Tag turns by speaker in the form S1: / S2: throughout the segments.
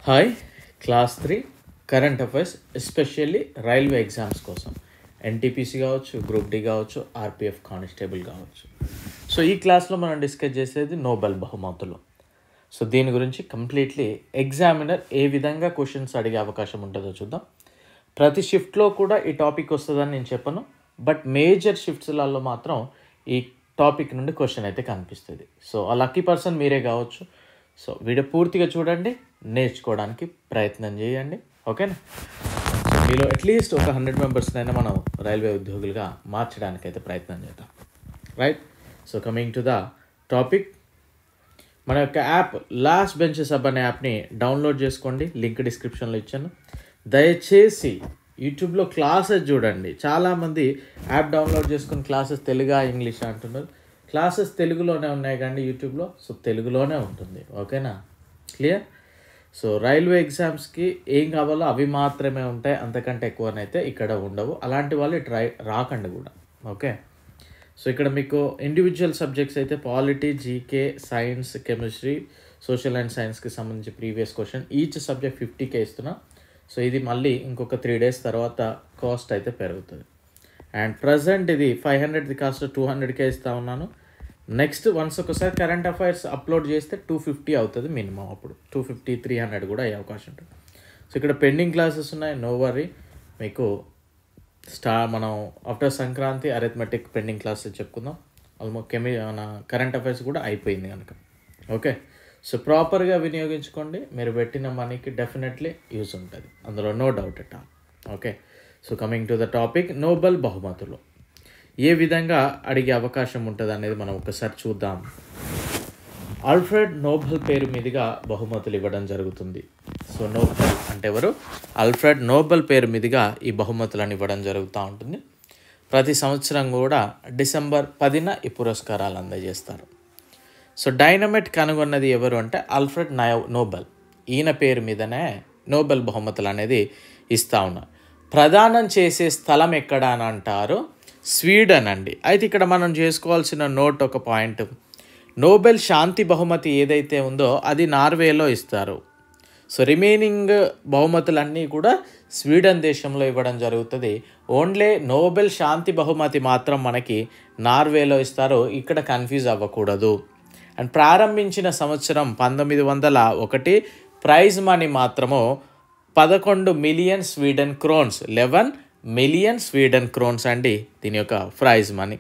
S1: Hi class 3 current affairs especially railway exams కోసం NTPC కావచ్చు, group D కావచ్చు, RPF constable కావచ్చు. సో ఈ క్లాస్లో మనం డిస్కస్ చేసేది నోబెల్ బహుమతులు. సో దీని గురించి కంప్లీట్లీ ఎగ్జామినర్ ఏ విధంగా క్వశ్చన్స్ అడిగే అవకాశం ఉంటుందో చూద్దాం. ప్రతి షిఫ్ట్లో కూడా ఈ టాపిక్ వస్తుందని నేను చెప్పను, బట్ మేజర్ షిఫ్ట్స్లలో మాత్రం ఈ టాపిక్ నుండి క్వశ్చన్ అయితే కనిపిస్తుంది. సో ఆ లక్కీ పర్సన్ మీరే కావచ్చు. సో వీడియో పూర్తిగా చూడండి, నేర్చుకోవడానికి ప్రయత్నం చేయండి, ఓకేనా? సో మీలో అట్లీస్ట్ ఒక 100 మెంబర్స్నైనా మనం రైల్వే ఉద్యోగులుగా మార్చడానికి అయితే ప్రయత్నం చేద్దాం, right? So coming to the topic, మన యొక్క యాప్ లాస్ట్ బెంచెస్ అప్ అనే యాప్ని డౌన్లోడ్ చేసుకోండి, లింక్ డిస్క్రిప్షన్లో ఇచ్చాను. దయచేసి యూట్యూబ్లో క్లాసెస్ చూడండి. చాలామంది యాప్ డౌన్లోడ్ చేసుకుని క్లాసెస్ తెలుగా ఇంగ్లీష్ అంటున్నారు. క్లాసెస్ తెలుగులోనే ఉన్నాయి కానీ యూట్యూబ్లో, సో తెలుగులోనే ఉంటుంది, ఓకేనా? క్లియర్? సో రైల్వే ఎగ్జామ్స్కి ఏం కావాలో అవి మాత్రమే ఉంటాయి, అంతకంటే ఎక్కువనైతే ఇక్కడ ఉండవు. అలాంటి వాళ్ళు రాకండి కూడా, ఓకే? సో ఇక్కడ మీకు ఇండివిజువల్ సబ్జెక్ట్స్ అయితే polity, GK, science, chemistry, social and సైన్స్కి సంబంధించి previous question each subject 50K ఇస్తున్నా. సో ఇది మళ్ళీ ఇంకొక 3 days తర్వాత కాస్ట్ అయితే పెరుగుతుంది. అండ్ ప్రజెంట్ ఇది 500ది కాస్ట్ 200K ఇస్తూ ఉన్నాను. నెక్స్ట్ వన్స్ ఒకసారి కరెంట్ అఫైర్స్ అప్లోడ్ చేస్తే 250 అవుతుంది మినిమం. అప్పుడు 250, 300 కూడా అయ్యే అవకాశం ఉంటుంది. సో ఇక్కడ పెండింగ్ క్లాసెస్ ఉన్నాయి, నో వరీ. మీకు మనం after Sankranti arithmetic pending classes చెప్పుకుందాం. ఆల్మోస్ట్ మన కరెంట్ అఫైర్స్ కూడా అయిపోయింది కనుక, ఓకే? సో ప్రాపర్గా వినియోగించుకోండి, మీరు పెట్టిన మనీకి డెఫినెట్లీ యూజ్ ఉంటుంది, అందులో no doubt at all, okay? So coming to the topic, Nobel బహుమతులు ఏ విధంగా అడిగే అవకాశం ఉంటుంది అనేది మనం ఒకసారి చూద్దాం. ఆల్ఫ్రెడ్ నోబెల్ పేరు మీదుగా బహుమతులు ఇవ్వడం జరుగుతుంది. సో నోబెల్ అంటే ఎవరు? ఆల్ఫ్రెడ్ నోబెల్ పేరు మీదుగా ఈ బహుమతులను ఇవ్వడం జరుగుతూ ఉంటుంది. ప్రతి సంవత్సరం కూడా డిసెంబర్ 10న ఈ పురస్కారాలు అందజేస్తారు. సో డైనమైట్ కనుగొన్నది ఎవరు అంటే ఆల్ఫ్రెడ్ నోబెల్. ఈయన పేరు మీదనే నోబెల్ బహుమతులు అనేది ఇస్తూ ఉన్నారు. ప్రదానం చేసే స్థలం ఎక్కడ అని అంటారు? స్వీడన్ అండి. అయితే ఇక్కడ మనం చేసుకోవాల్సిన నోట్ ఒక పాయింట్, నోబెల్ శాంతి బహుమతి ఏదైతే ఉందో అది నార్వేలో ఇస్తారు. సో రిమైనింగ్ బహుమతులన్నీ కూడా స్వీడన్ దేశంలో ఇవ్వడం జరుగుతుంది. ఓన్లీ నోబెల్ శాంతి బహుమతి మాత్రం మనకి నార్వేలో ఇస్తారు. ఇక్కడ కన్ఫ్యూజ్ అవ్వకూడదు. అండ్ ప్రారంభించిన సంవత్సరం 1901. ప్రైజ్ మనీ మాత్రము 11 million Sweden Crohn's, 11 million Sweden Crohn's అండి దీని యొక్క ప్రైజ్ మనీ.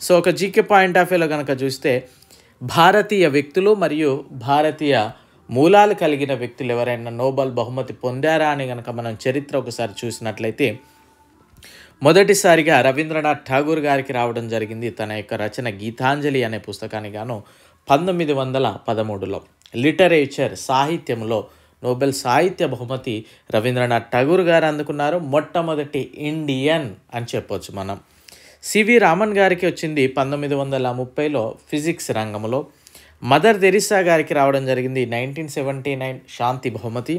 S1: సో ఒక జీకే పాయింట్ ఆఫ్ వ్యూలో కనుక చూస్తే భారతీయ వ్యక్తులు మరియు భారతీయ మూలాలు కలిగిన వ్యక్తులు ఎవరైనా నోబెల్ బహుమతి పొందారా అని కనుక మనం చరిత్ర ఒకసారి చూసినట్లయితే మొదటిసారిగా రవీంద్రనాథ్ ఠాగూర్ గారికి రావడం జరిగింది. తన యొక్క రచన గీతాంజలి అనే పుస్తకానికి గాను 1913లో. లిటరేచర్, సాహిత్యంలో నోబెల్ సాహిత్య బహుమతి రవీంద్రనాథ్ ఠాగూర్ గారు అందుకున్నారు. మొట్టమొదటి ఇండియన్ అని చెప్పొచ్చు మనం. సివి రామన్ గారికి వచ్చింది 1930లో ఫిజిక్స్ రంగంలో. మదర్ తెరిసా గారికి రావడం జరిగింది 1979 శాంతి బహుమతి.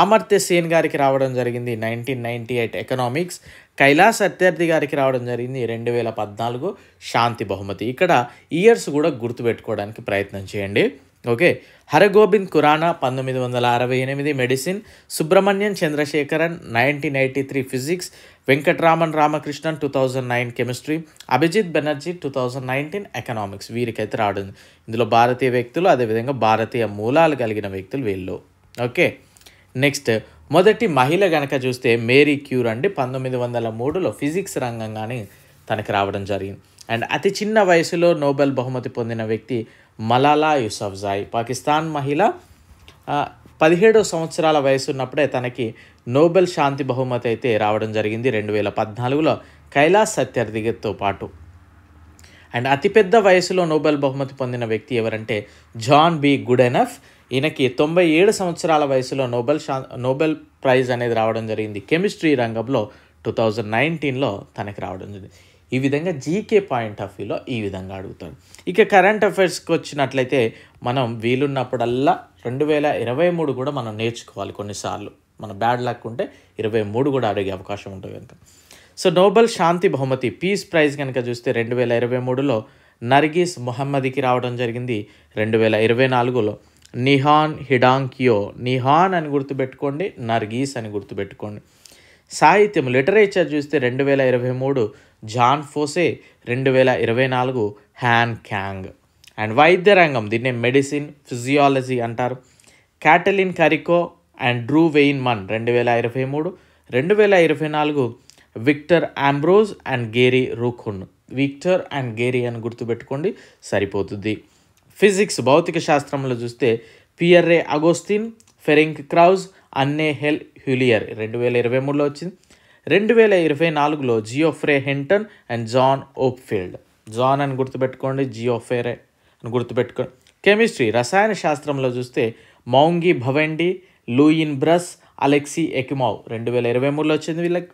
S1: అమర్త్య సేన్ గారికి రావడం జరిగింది 1998 ఎకనామిక్స్. కైలాస్ సత్యార్థి గారికి రావడం జరిగింది 2014 శాంతి బహుమతి. ఇక్కడ ఇయర్స్ కూడా గుర్తుపెట్టుకోవడానికి ప్రయత్నం చేయండి, okay? Hargobind Khorana 1968 medicine. Subrahmanyan Chandrasekhar 1983 physics. Venkatraman Ramakrishnan 2009 chemistry. Abhijit Banerjee 2019 economics. వీరికైతే రావడం, ఇందులో భారతీయ వ్యక్తులు, అదేవిధంగా భారతీయ మూలాలు కలిగిన వ్యక్తులు వీళ్ళు, ఓకే? నెక్స్ట్ మొదటి మహిళ కనుక చూస్తే మేరీ క్యూర్ అండి. 1903లో ఫిజిక్స్ రంగంగానే తనకి రావడం జరిగింది. అండ్ అతి చిన్న వయసులో నోబెల్ బహుమతి పొందిన వ్యక్తి మలాలా యూసఫ్జాయ్. పాకిస్తాన్ మహిళ 17 సంవత్సరాల వయసు ఉన్నప్పుడే తనకి నోబెల్ శాంతి బహుమతి అయితే రావడం జరిగింది 2014లో కైలాస్ సత్యార్థితో పాటు. అండ్ అతిపెద్ద వయసులో నోబెల్ బహుమతి పొందిన వ్యక్తి ఎవరంటే జాన్ బి గుడెనఫ్. ఈయనకి 97 సంవత్సరాల వయసులో నోబెల్ ప్రైజ్ అనేది రావడం జరిగింది కెమిస్ట్రీ రంగంలో 2019లో తనకి రావడం జరిగింది. ఈ విధంగా జీకే పాయింట్ ఆఫ్ వ్యూలో ఈ విధంగా అడుగుతాడు. ఇక కరెంట్ అఫైర్స్కి వచ్చినట్లయితే మనం వీలున్నప్పుడల్లా 2023 కూడా మనం నేర్చుకోవాలి. కొన్నిసార్లు మన బ్యాడ్ లక్ ఉంటే 23 కూడా అడిగే అవకాశం ఉంటుంది కనుక. సో నోబెల్ శాంతి బహుమతి పీస్ ప్రైజ్ కనుక చూస్తే 2023లో నర్గిస్ మొహమ్మదీకి రావడం జరిగింది. 2024లో నిహాన్ హిడాంకియో, నిహాన్ అని గుర్తుపెట్టుకోండి, నర్గీస్ అని గుర్తుపెట్టుకోండి. సాహిత్యం లిటరేచర్ చూస్తే 2023 Jon Fosse, 2024 Han Kang. And వైద్య రంగం దీన్నే మెడిసిన్ ఫిజియాలజీ అంటారు. Katalin Kariko and Drew Weissman 2023, 2024 Victor Ambros and Gary Ruvkun. Victor and Gary అని గుర్తుపెట్టుకోండి సరిపోతుంది. ఫిజిక్స్ భౌతిక శాస్త్రంలో చూస్తే పియర్రే అగోస్టిన్, ఫెరింక్ క్రౌజ్, అన్నే హెల్ హ్యూలియర్ 2023లో వచ్చింది. 2024లో Geoffrey Hinton and John Hopfield. John అని గుర్తుపెట్టుకోండి, జియోఫ్రే అని గుర్తుపెట్టుకోండి. కెమిస్ట్రీ రసాయన శాస్త్రంలో చూస్తే Moungi Bawendi, Louis Brus, Alexei Ekimov 2023లో వచ్చింది వీళ్ళకి.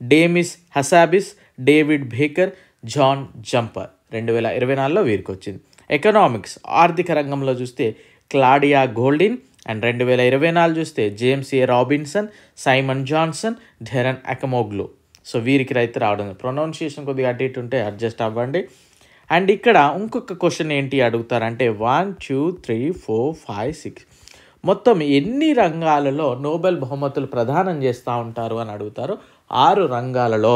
S1: Demis Hassabis, David Baker, John Jumper 2024లో వీరికి వచ్చింది. ఎకనామిక్స్ ఆర్థిక రంగంలో చూస్తే క్లాడియా గోల్డిన్ అండ్ 2024 చూస్తే James A Robinson, Simon Johnson, ఢెరన్ అకమోగ్లు. So వీరికి అయితే రావడం. ప్రొనౌన్సియేషన్ కొద్దిగా అటు ఇటు ఉంటే అడ్జస్ట్ అవ్వండి. అండ్ ఇక్కడ ఇంకొక క్వశ్చన్ ఏంటి అడుగుతారంటే 1 2 3 4 5 6 మొత్తం ఎన్ని రంగాలలో నోబెల్ బహుమతులు ప్రదానం చేస్తూ ఉంటారు అని అడుగుతారు. 6 రంగాలలో,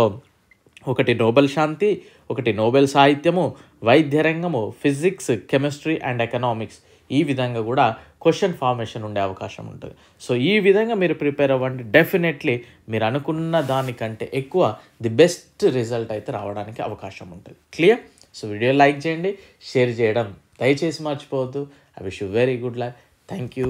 S1: ఒకటి నోబెల్ శాంతి, ఒకటి నోబెల్ సాహిత్యము, వైద్య రంగము, ఫిజిక్స్, కెమిస్ట్రీ అండ్ ఎకనామిక్స్. ఈ విధంగా కూడా క్వశ్చన్ ఫార్మేషన్ ఉండే అవకాశం ఉంటుంది. సో ఈ విధంగా మీరు ప్రిపేర్ అవ్వండి. డెఫినెట్లీ మీరు అనుకున్న దానికంటే ఎక్కువ ది బెస్ట్ రిజల్ట్ అయితే రావడానికి అవకాశం ఉంటుంది. క్లియర్? సో వీడియో లైక్ చేయండి, షేర్ చేయడం దయచేసి మర్చిపోవద్దు. I wish you very good luck. Thank you.